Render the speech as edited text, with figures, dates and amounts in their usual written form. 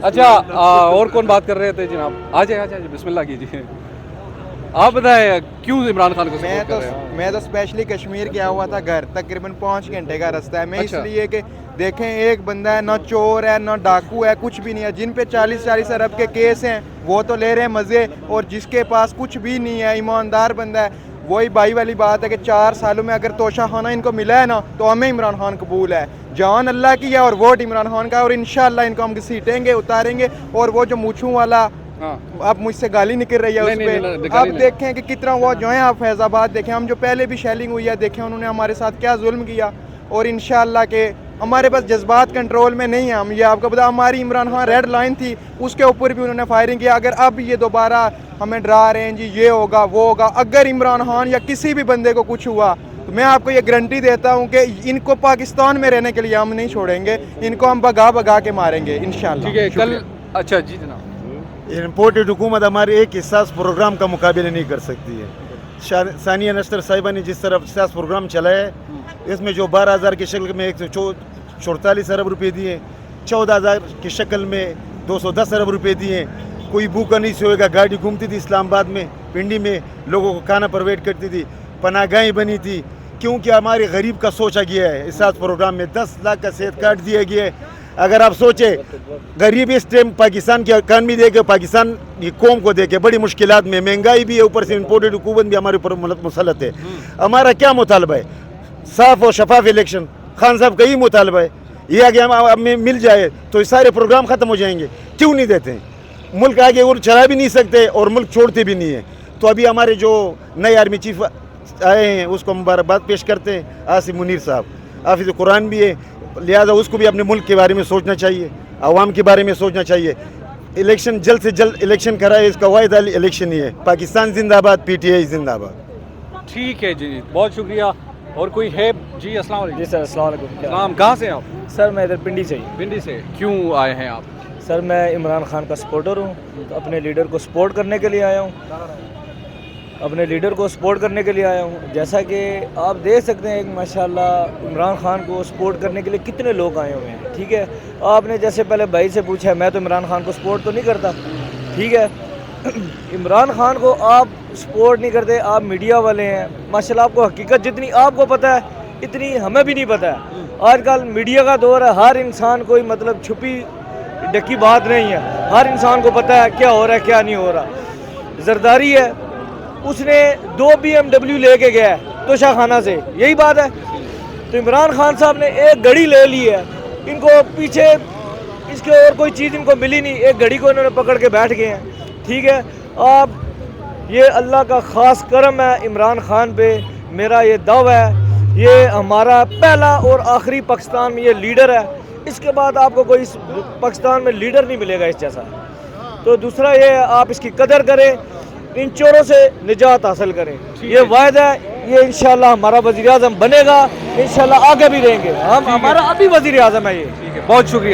اچھا اور کون بات کر رہے تھے جناب؟ آ جائے بسم اللہ کیجیے. آپ بتائیں کیوں عمران خان کو سپورٹ کر رہے ہیں؟ میں تو اسپیشلی کشمیر گیا ہوا تھا گھر, تقریباً 5 گھنٹے کا رستہ ہے. میں اس اچھا. لیے کہ دیکھیں ایک بندہ ہے, نہ چور ہے نہ ڈاکو ہے, کچھ بھی نہیں ہے. جن پہ 40 ارب کے کیس ہیں وہ تو لے رہے ہیں مزے, اور جس کے پاس کچھ بھی نہیں ہے, ایماندار بندہ ہے, وہی بھائی والی بات ہے کہ 4 سالوں میں اگر توشہ خانہ ان کو ملا ہے نا تو ہمیں عمران خان قبول ہے. جان اللہ کی ہے اور ووٹ عمران خان کا ہے, اور انشاءاللہ ان کو ہم گھسیٹیں گے, اتاریں گے. اور وہ جو مونچھوں والا اب مجھ سے گالی نکل رہی ہے اس پہ, اب دیکھیں کہ کتنا وہ جو ہے آپ فیض آباد دیکھیں, ہم جو پہلے بھی شیلنگ ہوئی ہے دیکھیں انہوں نے ہمارے ساتھ کیا ظلم کیا. اور انشاءاللہ کہ ہمارے پاس جذبات کنٹرول میں نہیں ہیں. ہم یہ آپ کو بتا, ہماری عمران خان ریڈ لائن تھی, اس کے اوپر بھی انہوں نے فائرنگ کیا. اگر اب یہ دوبارہ ہمیں ڈرا رہے ہیں جی یہ ہوگا وہ ہوگا, اگر عمران خان یا کسی بھی بندے کو کچھ ہوا تو میں آپ کو یہ گارنٹی دیتا ہوں کہ ان کو پاکستان میں رہنے کے لیے ہم نہیں چھوڑیں گے, ان کو ہم بگا کے ماریں گے انشاءاللہ. ٹھیک ہے کل. اچھا جی جناب. امپورٹڈ حکومت ہمارے ایک حساس پروگرام کا مقابلہ نہیں کر سکتی ہے. ثانیہ نشتر صاحبہ نے جس طرح حساس پروگرام چلایا ہے, اس میں جو 12,000 کی شکل میں 144 ارب روپے دیے, 14,000 کی شکل میں 210 ارب روپے دیے. کوئی بھوکا نہیں سوئے گا, گاڑی گھومتی تھی اسلام آباد میں, پنڈی میں لوگوں کو کھانا پرووائڈ کرتی تھی, پناہ گاہیں بنی تھی. کیونکہ ہمارے غریب کا سوچا گیا ہے. حساس پروگرام میں 10 لاکھ کا صحت کارڈ دیا گیا ہے. اگر آپ سوچیں غریب اس ٹائم پاکستان کی اکانومی دیکھے, پاکستان کی قوم کو دیکھے, بڑی مشکلات میں, مہنگائی بھی ہے, اوپر سے امپورٹڈ حکومت بھی ہمارے اوپر مسلط ہے. ہمارا کیا مطالبہ ہے؟ صاف اور شفاف الیکشن. خان صاحب کا ہی مطالبہ ہے یہ آگے ہمیں مل جائے تو یہ سارے پروگرام ختم ہو جائیں گے. کیوں نہیں دیتے ہیں؟ ملک آگے اور چلا بھی نہیں سکتے اور ملک چھوڑتے بھی نہیں ہیں. تو ابھی ہمارے جو نئے آرمی چیف آئے ہیں اس کو مبارکباد پیش کرتے ہیں, آصف منیر صاحب. حافظ قرآن بھی ہے, لہذا اس کو بھی اپنے ملک کے بارے میں سوچنا چاہیے, عوام کے بارے میں سوچنا چاہیے. الیکشن جلد سے جلد الیکشن کرائے, اس کا واحد الیکشن ہی ہے. پاکستان زندہ آباد, پی ٹی آئی زندہ آباد. ٹھیک ہے جی, بہت شکریہ. اور کوئی ہے جی؟ السلام علیکم. جی سر السلام علیکم. سلام. کہاں سے آپ؟ سر میں ادھر پنڈی سے ہی. پنڈی سے. کیوں آئے ہیں آپ؟ سر میں عمران خان کا سپورٹر ہوں, اپنے لیڈر کو سپورٹ کرنے کے لیے آیا ہوں. اپنے لیڈر کو سپورٹ کرنے کے لیے آیا ہوں. جیسا کہ آپ دیکھ سکتے ہیں ماشاءاللہ عمران خان کو سپورٹ کرنے کے لیے کتنے لوگ آئے ہوئے ہیں. ٹھیک ہے, آپ نے جیسے پہلے بھائی سے پوچھا, میں تو عمران خان کو سپورٹ تو نہیں کرتا. ٹھیک ہے, عمران خان کو آپ سپورٹ نہیں کرتے, آپ میڈیا والے ہیں ماشاءاللہ, آپ کو حقیقت جتنی آپ کو پتہ ہے اتنی ہمیں بھی نہیں پتہ ہے. آج کل میڈیا کا دور ہے, ہر انسان کوئی مطلب چھپی ڈکی بات نہیں ہے, ہر انسان کو پتہ ہے کیا ہو رہا ہے کیا نہیں ہو رہا. زرداری ہے, اس نے 2 BMW لے کے گیا ہے توشہ خانہ سے, یہی بات ہے. تو عمران خان صاحب نے ایک گھڑی لے لی ہے, ان کو پیچھے اس کے اور کوئی چیز ان کو ملی نہیں, ایک گھڑی کو انہوں نے پکڑ کے بیٹھ گئے ہیں. ٹھیک ہے, آپ یہ اللہ کا خاص کرم ہے عمران خان پہ. میرا یہ دعویٰ ہے, یہ ہمارا پہلا اور آخری پاکستان میں یہ لیڈر ہے. اس کے بعد آپ کو کوئی پاکستان میں لیڈر نہیں ملے گا اس جیسا. تو دوسرا یہ آپ اس کی قدر کریں, ان چوروں سے نجات حاصل کریں. یہ واحد ہے, یہ انشاءاللہ ہمارا وزیر اعظم بنے گا, انشاءاللہ آگے بھی رہیں گے ہم. ہمارا ابھی وزیر اعظم ہے یہ. ٹھیک ہے, بہت شکریہ.